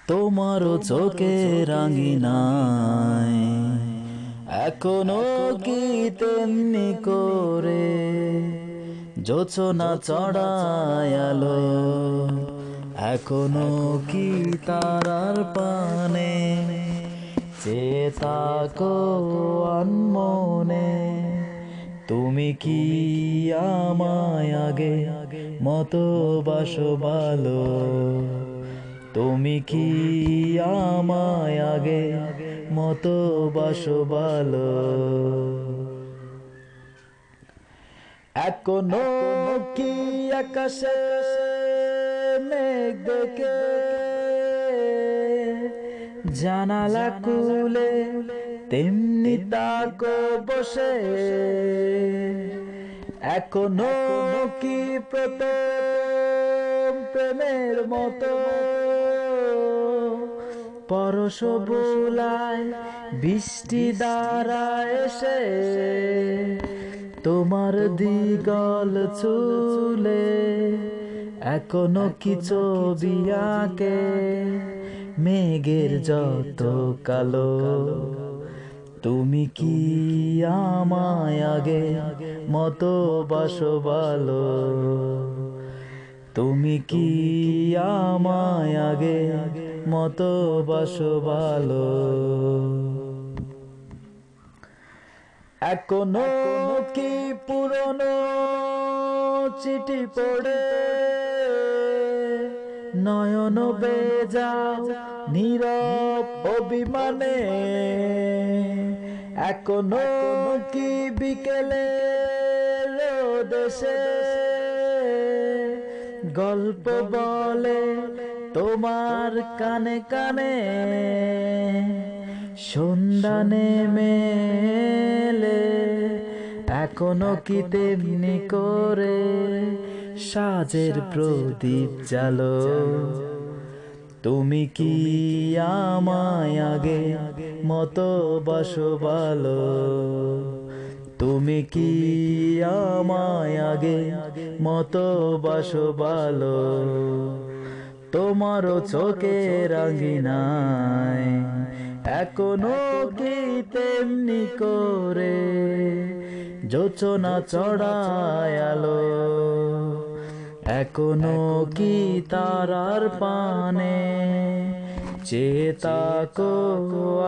তোমারও চোখে রাঙিনায় এখনো কি তেমনি করে জোছনা চড়ায় আলো, এখনো কি তারার পানে চেয়ে থাকো আনমনে। তুমি কি আমায় আগে মতো বাসো ভালো, তুমি কি আমায় আগে মতো বাসো ভালো। এখনো কি আকাশে মেঘ দেখে জানালা খুলে তেমনি তাকো বসে। এখনো কি প্রথম প্রেমের মতো পরশ বোলায় বৃষ্টি দ্বারা এসে তোমার দিগল চুলে এখনো কি ছবি আঁকে মেঘের যত কালো। তুমি কি আমায় আগে মতো বাসো ভালো, তুমি কি আমায় আগে মতো বাসো ভালো। এখনো কি পুরনো চিঠি পড়ে নয়ন বেজাও নীরব অভিমানে। এখনো কি বিকেলে দেশে গল্প বলে তোমার কানে কানে। সন্ধ্যা নেমে এলে এখনো কি তেমনি করে সাজের প্রদীপ জ্বালো। তুমি কি আমায় আগে মতো বাসো ভালো, তুমি কি আমায় আগে মতো বাসো ভালো। তোমারও চোখে রাঙিনায় এখনো কি তেমনি করে জোছনা চড়ায় আলো, এখনো কি তারার পানে চেয়ে থাকো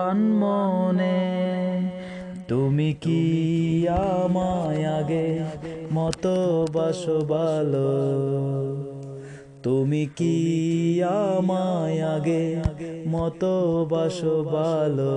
আনমনে। তুমি কি আমায় আগে মতো বাসো ভালো, তুমি কি আমায় আগে মতো বাসো ভালো।